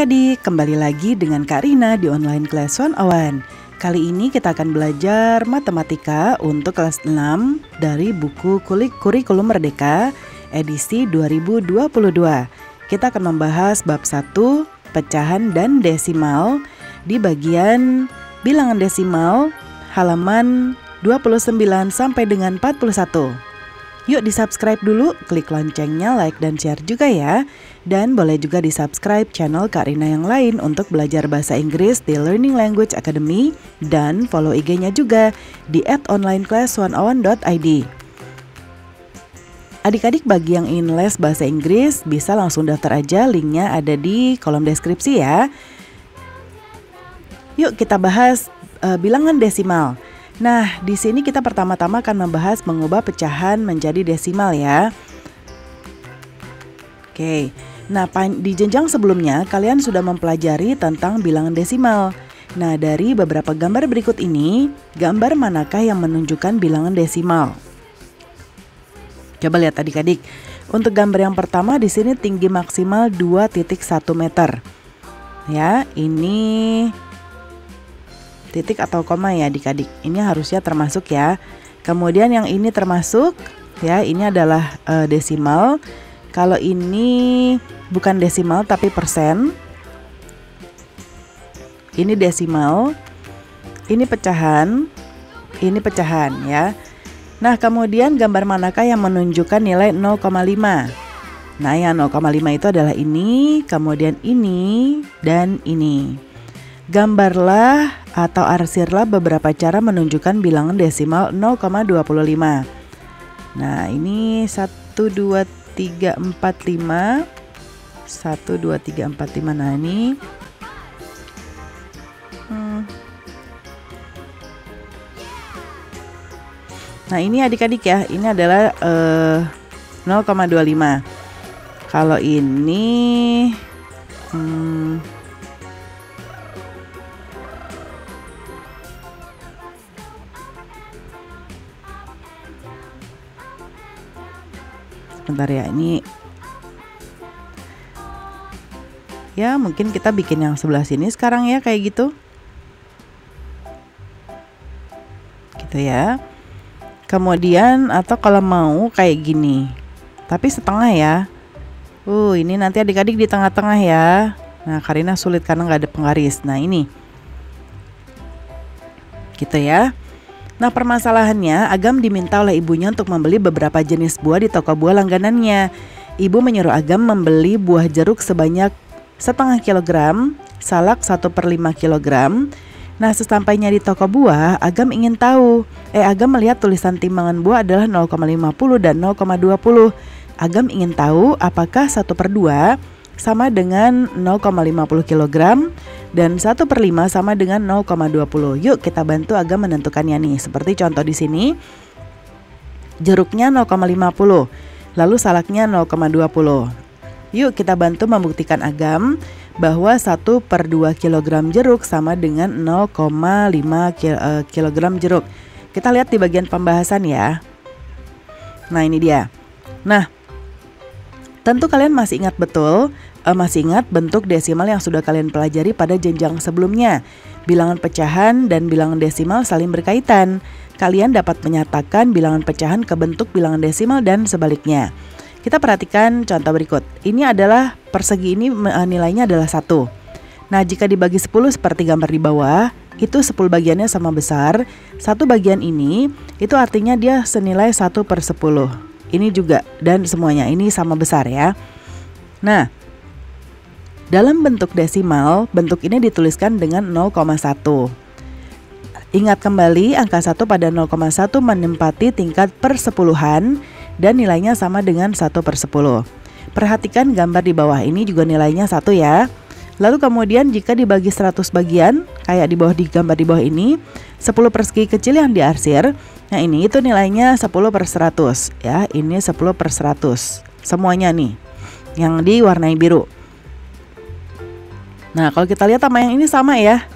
Adik-adik, kembali lagi dengan Kak Rina di Online Class 101. Kali ini kita akan belajar matematika untuk kelas 6 dari buku Kurikulum Merdeka edisi 2022. Kita akan membahas bab 1, pecahan dan desimal di bagian bilangan desimal halaman 29 sampai dengan 41. Yuk di-subscribe dulu, klik loncengnya, like dan share juga ya. Dan boleh juga di-subscribe channel Kak Rina yang lain untuk belajar bahasa Inggris di Learning Language Academy. Dan follow IG-nya juga di @onlineclass101.id. Adik-adik bagi yang ingin les bahasa Inggris bisa langsung daftar aja, linknya ada di kolom deskripsi ya. Yuk kita bahas bilangan desimal. Nah, di sini kita pertama-tama akan membahas mengubah pecahan menjadi desimal ya. Oke, nah di jenjang sebelumnya kalian sudah mempelajari tentang bilangan desimal. Nah, dari beberapa gambar berikut ini, gambar manakah yang menunjukkan bilangan desimal? Coba lihat adik-adik. Untuk gambar yang pertama di sini tinggi maksimal 2,1 meter. Ya, ini titik atau koma ya adik-adik. Ini harusnya termasuk ya. Kemudian yang ini termasuk ya, ini adalah desimal. Kalau ini bukan desimal tapi persen. Ini desimal. Ini pecahan. Ini pecahan ya. Nah, kemudian gambar manakah yang menunjukkan nilai 0,5? Nah, yang 0,5 itu adalah ini, kemudian ini dan ini. Gambarlah atau arsirlah beberapa cara menunjukkan bilangan desimal 0,25. Nah, ini 1, 2, 3, 4, 5. 1, 2, 3, 4, 5. Nah, ini Nah, ini adik-adik ya, ini adalah 0,25. Kalau ini sebentar ya, ini ya mungkin kita bikin yang sebelah sini sekarang ya, kayak gitu ya. Kemudian atau kalau mau kayak gini tapi setengah ya. Ini nanti adik-adik di tengah-tengah ya. Nah, Karina sulit karena nggak ada penggaris. Nah, ini gitu ya. Nah, permasalahannya Agam diminta oleh ibunya untuk membeli beberapa jenis buah di toko buah langganannya. Ibu menyuruh Agam membeli buah jeruk sebanyak 0,5 kilogram, salak 1/5 kilogram. Nah, sesampainya di toko buah, Agam ingin tahu. Agam melihat tulisan timbangan buah adalah 0,50 dan 0,20. Agam ingin tahu apakah 1/2 sama dengan 0,50 kilogram dan 1/5 sama dengan 0,20. Yuk kita bantu Agam menentukannya nih. Seperti contoh di sini, jeruknya 0,50, lalu salaknya 0,20. Yuk kita bantu membuktikan Agam bahwa 1/2 kilogram jeruk sama dengan 0,5 kilogram jeruk. Kita lihat di bagian pembahasan ya. Nah, ini dia. Nah, tentu kalian masih ingat bentuk desimal yang sudah kalian pelajari pada jenjang sebelumnya. Bilangan pecahan dan bilangan desimal saling berkaitan. Kalian dapat menyatakan bilangan pecahan ke bentuk bilangan desimal dan sebaliknya. Kita perhatikan contoh berikut. Ini adalah persegi, ini nilainya adalah 1. Nah, jika dibagi 10 seperti gambar di bawah, itu 10 bagiannya sama besar. 1 bagian ini, itu artinya dia senilai 1/10. Ini juga, dan semuanya ini sama besar ya. Nah, dalam bentuk desimal, bentuk ini dituliskan dengan 0,1. Ingat kembali, angka 1 pada 0,1 menempati tingkat persepuluhan dan nilainya sama dengan 1/10. Perhatikan gambar di bawah ini juga nilainya 1 ya. Lalu kemudian jika dibagi 100 bagian, kayak di gambar di bawah ini, 10 persegi kecil yang diarsir, nah ini itu nilainya 10/100 ya. Ini 10/100 semuanya nih, yang diwarnai biru. Nah, kalau kita lihat sama yang ini sama ya.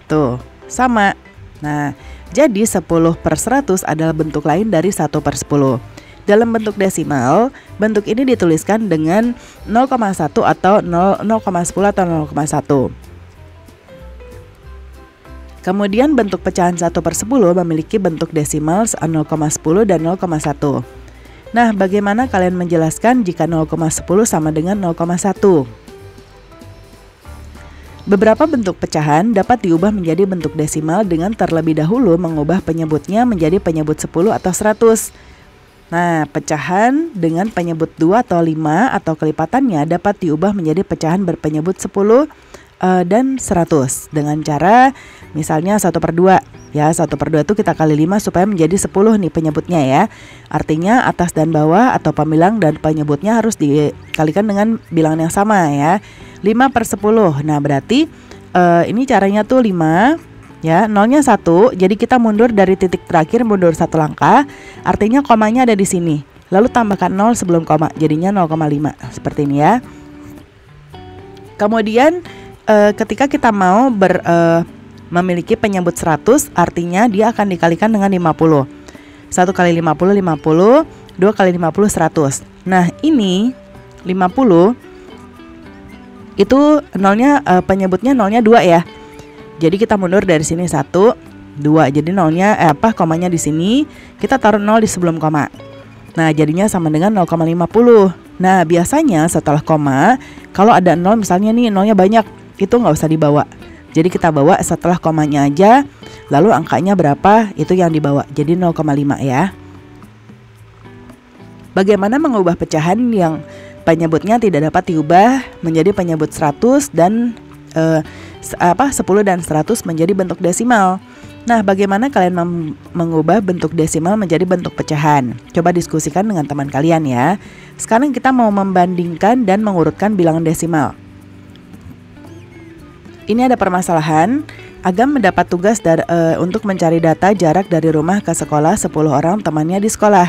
Tuh, sama. Nah, jadi 10/100 adalah bentuk lain dari 1/10. Dalam bentuk desimal, Bentuk ini dituliskan dengan 0,1 atau 0,10 atau 0,1. Kemudian bentuk pecahan 1/10 memiliki bentuk desimal 0,10 dan 0,1. Nah, bagaimana kalian menjelaskan jika 0,10 sama dengan 0,1? Beberapa bentuk pecahan dapat diubah menjadi bentuk desimal dengan terlebih dahulu mengubah penyebutnya menjadi penyebut 10 atau 100. Nah, pecahan dengan penyebut 2 atau 5 atau kelipatannya dapat diubah menjadi pecahan berpenyebut 10 dan 100 dengan cara misalnya 1/2 ya. 1/2 itu kita kali 5 supaya menjadi 10 nih penyebutnya ya. Artinya atas dan bawah atau pembilang dan penyebutnya harus dikalikan dengan bilangan yang sama ya. 5/10. Nah, berarti ini caranya tuh 5 ya, nolnya 1. Jadi kita mundur dari titik terakhir, mundur 1 langkah. Artinya komanya ada di sini. Lalu tambahkan 0 sebelum koma, jadinya 0,5 seperti ini ya. Kemudian ketika kita mau memiliki penyebut 100, artinya dia akan dikalikan dengan 50. 1 kali 50, 50. 2 kali 50, 100. Nah, ini 50 itu nolnya penyebutnya nolnya 2 ya. Jadi kita mundur dari sini 1, 2. Jadi nolnya komanya di sini, kita taruh 0 di sebelum koma. Nah, jadinya sama dengan 0,50. Nah, biasanya setelah koma, kalau ada 0 misalnya nih nolnya banyak, itu nggak usah dibawa. Jadi kita bawa setelah komanya aja, lalu angkanya berapa itu yang dibawa. Jadi 0,5 ya. Bagaimana mengubah pecahan yang penyebutnya tidak dapat diubah menjadi penyebut 100 dan 10 dan 100 menjadi bentuk desimal. Nah, bagaimana kalian mengubah bentuk desimal menjadi bentuk pecahan? Coba diskusikan dengan teman kalian ya. Sekarang kita mau membandingkan dan mengurutkan bilangan desimal. Ini ada permasalahan. Agam mendapat tugas untuk mencari data jarak dari rumah ke sekolah 10 orang temannya di sekolah.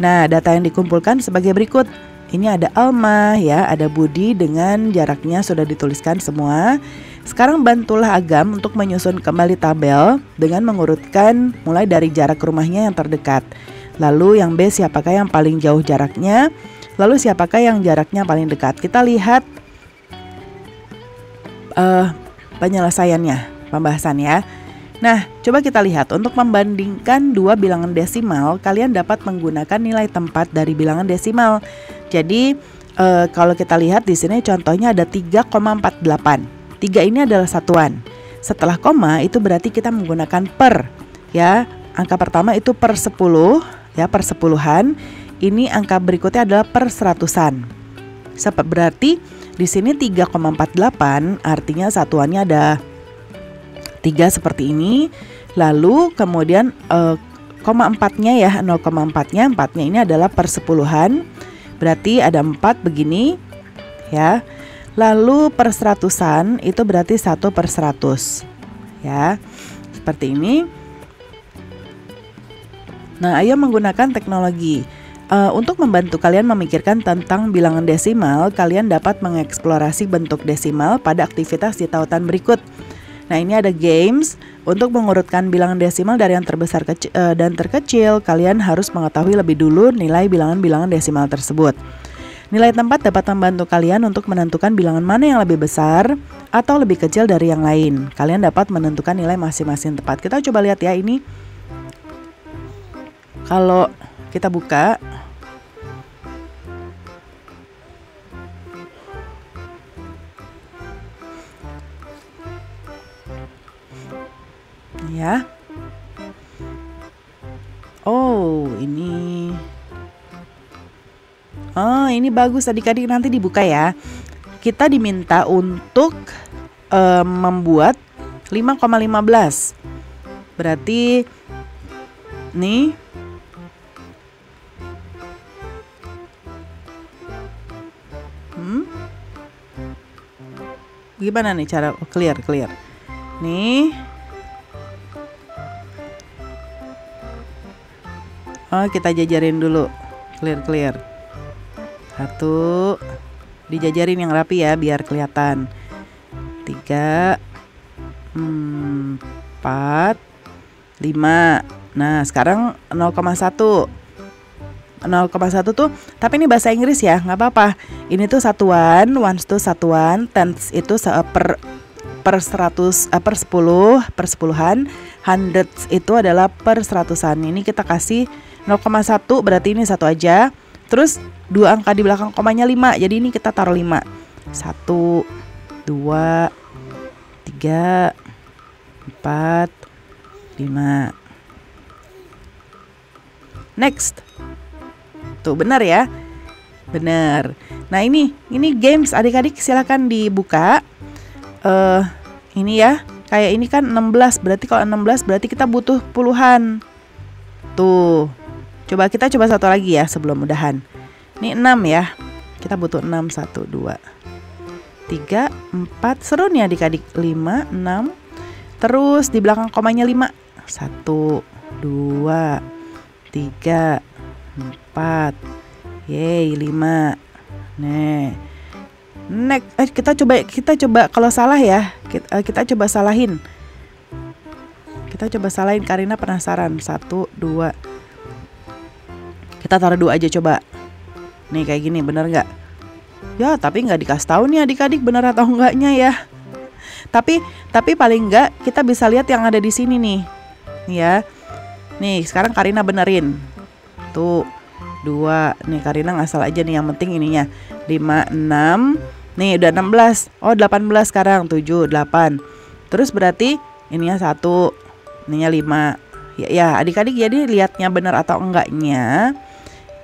Nah, data yang dikumpulkan sebagai berikut. Ini ada Alma ya, ada Budi dengan jaraknya sudah dituliskan semua. Sekarang bantulah Agam untuk menyusun kembali tabel dengan mengurutkan mulai dari jarak rumahnya yang terdekat. Lalu yang B siapakah yang paling jauh jaraknya? Lalu siapakah yang jaraknya paling dekat? Kita lihat penyelesaiannya, pembahasan ya. Nah, coba kita lihat untuk membandingkan dua bilangan desimal, kalian dapat menggunakan nilai tempat dari bilangan desimal. Jadi kalau kita lihat di sini contohnya ada 3,48. 3 ini adalah satuan. Setelah koma itu berarti kita menggunakan per ya. Angka pertama itu per 10 ya, per sepuluhan. Ini angka berikutnya adalah per seratusan. Berarti di sini 3,48 artinya satuannya ada 3 seperti ini. Lalu kemudian koma 4-nya ya, 0,4-nya, 4-nya ini adalah per sepuluhan. Berarti ada 4 begini ya. Lalu per seratusan itu berarti 1 per 100 ya. Seperti ini. Nah, ayo menggunakan teknologi. Untuk membantu kalian memikirkan tentang bilangan desimal, kalian dapat mengeksplorasi bentuk desimal pada aktivitas di tautan berikut. Nah, ini ada games. Untuk mengurutkan bilangan desimal dari yang terbesar dan terkecil, kalian harus mengetahui lebih dulu nilai bilangan-bilangan desimal tersebut. Nilai tempat dapat membantu kalian untuk menentukan bilangan mana yang lebih besar atau lebih kecil dari yang lain. Kalian dapat menentukan nilai masing-masing tempat. Kita coba lihat ya ini. Kalau kita buka, ya. Oh, ini bagus adik-adik, nanti dibuka ya. Kita diminta untuk membuat 5,15. Berarti nih gimana nih cara clear. Nih. Kita jajarin dulu. Clear. 1. Dijajarin yang rapi ya biar kelihatan. 3, 4, 5. Nah, sekarang 0,1. 0,1 tuh, tapi ini bahasa Inggris ya, nggak apa-apa. Ini tuh satuan, ones tuh satuan, tens itu per 100, per 10, per sepuluhan, hundreds itu adalah per seratusan. Ini kita kasih 0,1 berarti ini satu aja. Terus dua angka di belakang komanya 5, jadi ini kita taruh 5. 1, 2, 3, 4, 5. Next. Tuh benar ya? Benar. Nah ini games adik-adik, silakan dibuka. Ini ya, kayak ini kan 16, berarti kalau 16 berarti kita butuh puluhan. Tuh. Kita coba satu lagi ya sebelum udahan. Ini 6 ya. Kita butuh 6, 1, 2, 3, 4. Seru nih adik-adik. 5, 6. Terus di belakang komanya 5. 1, 2, 3, 4. Yeay, 5. Nih. Next, kita coba kalau salah ya. Kita coba salahin. Karina penasaran. 1, 2. Kita taruh 2 aja coba. Nih kayak gini, bener nggak? Ya, tapi nggak dikasih tahu nih adik-adik bener atau enggaknya ya. Tapi paling nggak kita bisa lihat yang ada di sini nih. Ya. Nih, sekarang Karina benerin. Tuh, 2. Nih Karina ngasal aja nih, yang penting ininya. 5, 6. Nih udah 16. Oh, 18 sekarang. 7, 8. Terus berarti ininya 1. Ininya 5. Ya, adik-adik jadi lihatnya bener atau enggaknya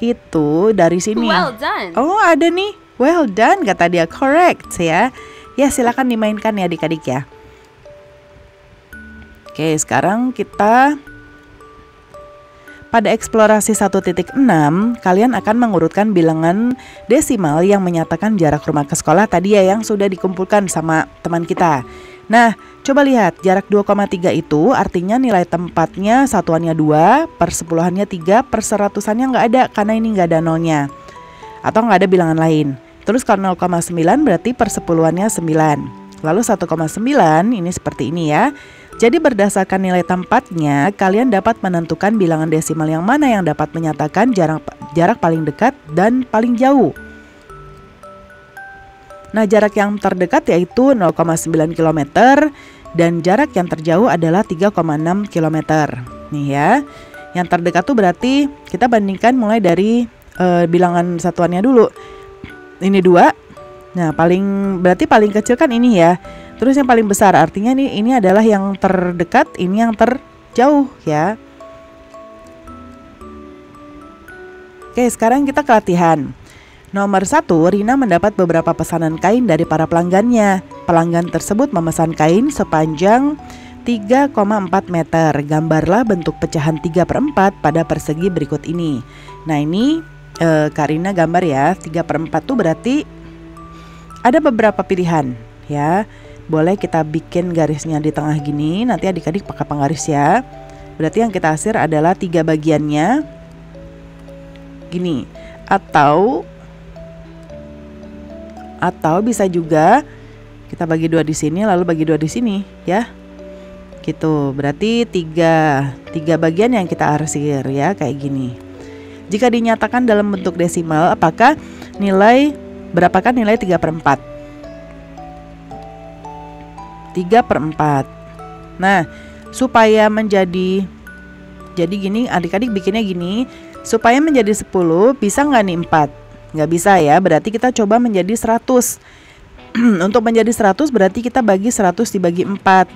itu dari sini. Well done. Oh, ada nih. Well done kata dia. Correct ya. Ya, silakan dimainkan ya adik-adik ya. Oke, sekarang kita pada eksplorasi 1.6, kalian akan mengurutkan bilangan desimal yang menyatakan jarak rumah ke sekolah tadi ya, yang sudah dikumpulkan sama teman kita. Nah, coba lihat jarak 2,3 itu artinya nilai tempatnya satuannya 2, per sepuluhannya 3, per seratusannya nggak ada karena ini nggak ada nolnya. Atau nggak ada bilangan lain. Terus kalau 0,9 berarti per sepuluhannya 9. Lalu 1,9 ini seperti ini ya. Jadi berdasarkan nilai tempatnya, kalian dapat menentukan bilangan desimal yang mana yang dapat menyatakan jarak paling dekat dan paling jauh. Nah, jarak yang terdekat yaitu 0,9 km dan jarak yang terjauh adalah 3,6 km. Nih ya. Yang terdekat tuh berarti kita bandingkan mulai dari bilangan satuannya dulu. Ini 2. Nah, berarti paling kecil kan ini ya. Terus yang paling besar artinya ini adalah yang terdekat, ini yang terjauh ya. Oke, sekarang kita ke latihan. Nomor 1, Rina mendapat beberapa pesanan kain dari para pelanggannya. Pelanggan tersebut memesan kain sepanjang 3,4 meter. Gambarlah bentuk pecahan 3/4 pada persegi berikut ini. Nah, ini Karina gambar ya. 3/4 tuh berarti ada beberapa pilihan ya. Boleh kita bikin garisnya di tengah gini. Nanti adik-adik pakai penggaris ya. Berarti yang kita hasil adalah 3 bagiannya gini. Atau bisa juga kita bagi 2 di sini lalu bagi 2 di sini ya. Gitu. Berarti 3 bagian yang kita arsir ya, kayak gini. Jika dinyatakan dalam bentuk desimal, berapakah nilai 3/4? 3/4. Nah, supaya jadi gini, adik-adik bikinnya gini. Supaya menjadi 10, bisa nggak nih 4? Nggak bisa ya, berarti kita coba menjadi 100. Untuk menjadi 100 berarti kita bagi 100 dibagi 4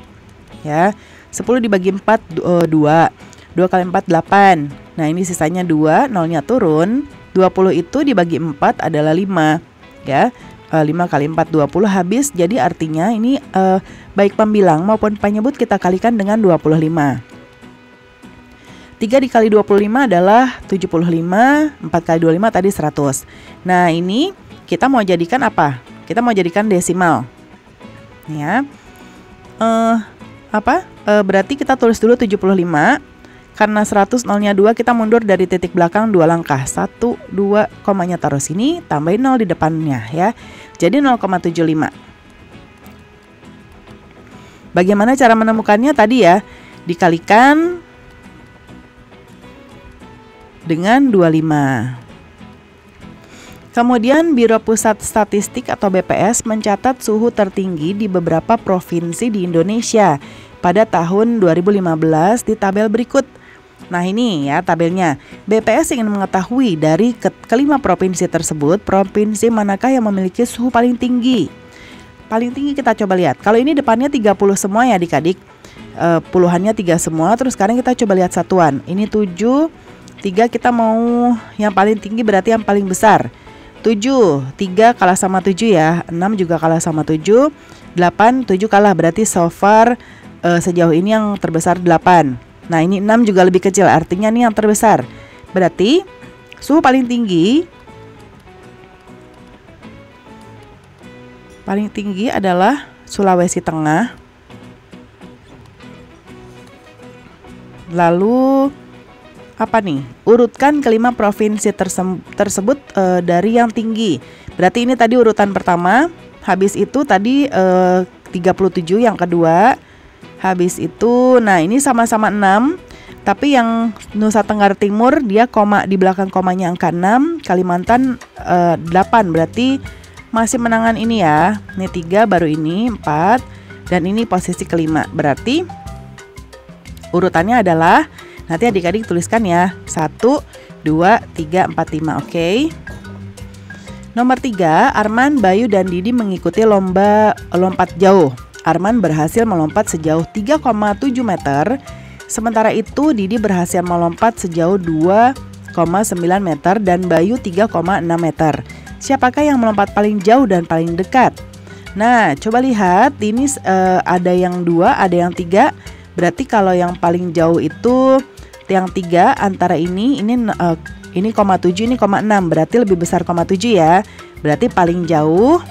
ya. 10 dibagi 4 2. 2 kali 4 8. Nah, ini sisanya 2, nolnya turun. 20 itu dibagi 4 adalah 5 ya. 5 kali 4 20 habis. Jadi artinya ini baik pembilang maupun penyebut kita kalikan dengan 25. 3 dikali 25 adalah 75, 4 kali 25 tadi 100. Nah, ini kita mau jadikan apa? Kita mau jadikan desimal. Ya. Berarti kita tulis dulu 75. Karena 100 nolnya 2, kita mundur dari titik belakang 2 langkah. 1, 2, komanya taruh sini, tambahin 0 di depannya ya. Jadi 0,75. Bagaimana cara menemukannya tadi ya? Dikalikan dengan 25. Kemudian Biro Pusat Statistik atau BPS mencatat suhu tertinggi di beberapa provinsi di Indonesia pada tahun 2015 di tabel berikut. Nah ini ya tabelnya. BPS ingin mengetahui dari kelima provinsi tersebut, provinsi manakah yang memiliki suhu paling tinggi. Paling tinggi kita coba lihat. Kalau ini depannya 30 semua ya adik-adik, puluhannya 3 semua. Terus sekarang kita coba lihat satuan. Ini 7, 3 kita mau yang paling tinggi berarti yang paling besar. 7, 3 kalah sama 7 ya, 6 juga kalah sama 7, 8, 7 kalah, berarti so far sejauh ini yang terbesar 8. Nah ini 6 juga lebih kecil, artinya ini yang terbesar. Berarti suhu paling tinggi adalah Sulawesi Tengah. Lalu apa nih? Urutkan kelima provinsi tersebut dari yang tinggi. Berarti ini tadi urutan pertama. Habis itu tadi 37 yang kedua. Habis itu, nah ini sama-sama 6. Tapi yang Nusa Tenggara Timur dia koma di belakang komanya angka 6. Kalimantan 8. Berarti masih menangan ini ya. Ini 3 baru ini 4. Dan ini posisi kelima. Berarti urutannya adalah, nanti adik-adik tuliskan ya, 1, 2, 3, 4, 5, oke. Nomor 3, Arman, Bayu, dan Didi mengikuti lomba lompat jauh. Arman berhasil melompat sejauh 3,7 meter, sementara itu Didi berhasil melompat sejauh 2,9 meter dan Bayu 3,6 meter. Siapakah yang melompat paling jauh dan paling dekat? Nah, coba lihat, ini ada yang 2, ada yang 3. Berarti kalau yang paling jauh itu yang 3 antara ini 0,7, ini 0,6, berarti lebih besar 0,7 ya. Berarti paling jauh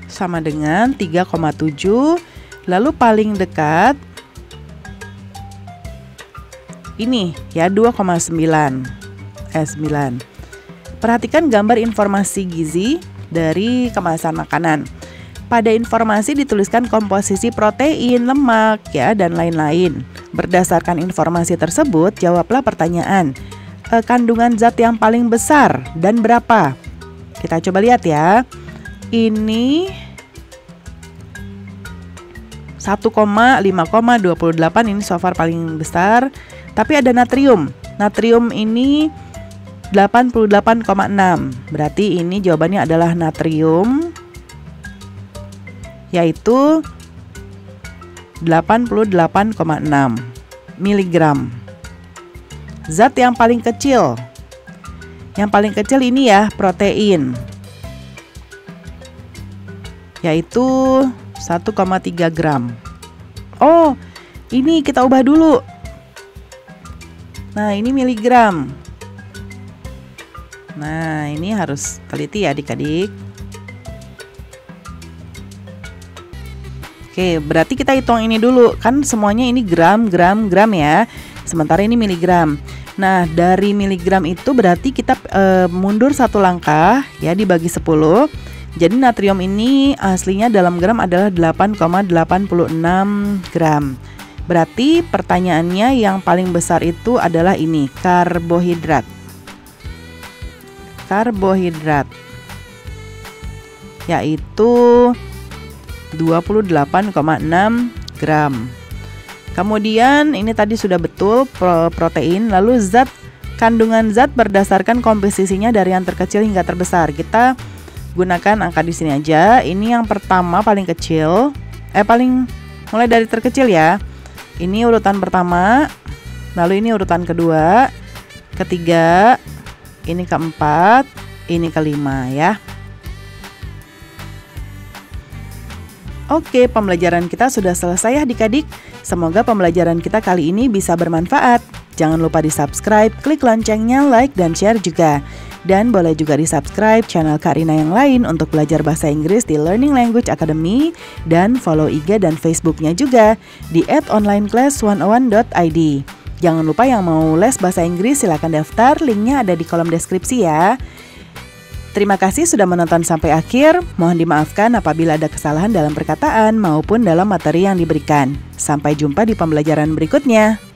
sama dengan 3,7. Lalu paling dekat ini ya 2,9. Perhatikan gambar informasi gizi dari kemasan makanan. Pada informasi dituliskan komposisi protein, lemak, ya, dan lain-lain. Berdasarkan informasi tersebut, jawablah pertanyaan. Kandungan zat yang paling besar dan berapa? Kita coba lihat ya. Ini 1,5,28, ini so far paling besar. Tapi ada natrium. Natrium ini 88,6. Berarti ini jawabannya adalah natrium, yaitu 88,6 miligram. Zat yang paling kecil ini ya protein, yaitu 1,3 gram. Oh, ini kita ubah dulu. Nah, ini miligram. Nah, ini harus teliti ya adik-adik. Oke, berarti kita hitung ini dulu. Kan semuanya ini gram ya. Sementara ini miligram. Nah, dari miligram itu berarti kita mundur satu langkah ya, dibagi 10. Jadi natrium ini aslinya dalam gram adalah 8,86 gram. Berarti pertanyaannya yang paling besar itu adalah ini, karbohidrat. Karbohidrat, yaitu 28,6 gram. Kemudian ini tadi sudah betul protein. Lalu zat, kandungan zat berdasarkan komposisinya dari yang terkecil hingga terbesar. Kita gunakan angka di sini aja. Ini yang pertama paling kecil, mulai dari terkecil ya. Ini urutan pertama, lalu ini urutan kedua, ketiga, ini keempat, ini kelima ya. Oke, pembelajaran kita sudah selesai adik-adik. Semoga pembelajaran kita kali ini bisa bermanfaat. Jangan lupa di subscribe, klik loncengnya, like, dan share juga. Dan boleh juga di subscribe channel Karina yang lain untuk belajar bahasa Inggris di Learning Language Academy. Dan follow IG dan Facebooknya juga di @onlineclass101.id. Jangan lupa yang mau les bahasa Inggris silakan daftar, linknya ada di kolom deskripsi ya. Terima kasih sudah menonton sampai akhir. Mohon dimaafkan apabila ada kesalahan dalam perkataan maupun dalam materi yang diberikan. Sampai jumpa di pembelajaran berikutnya.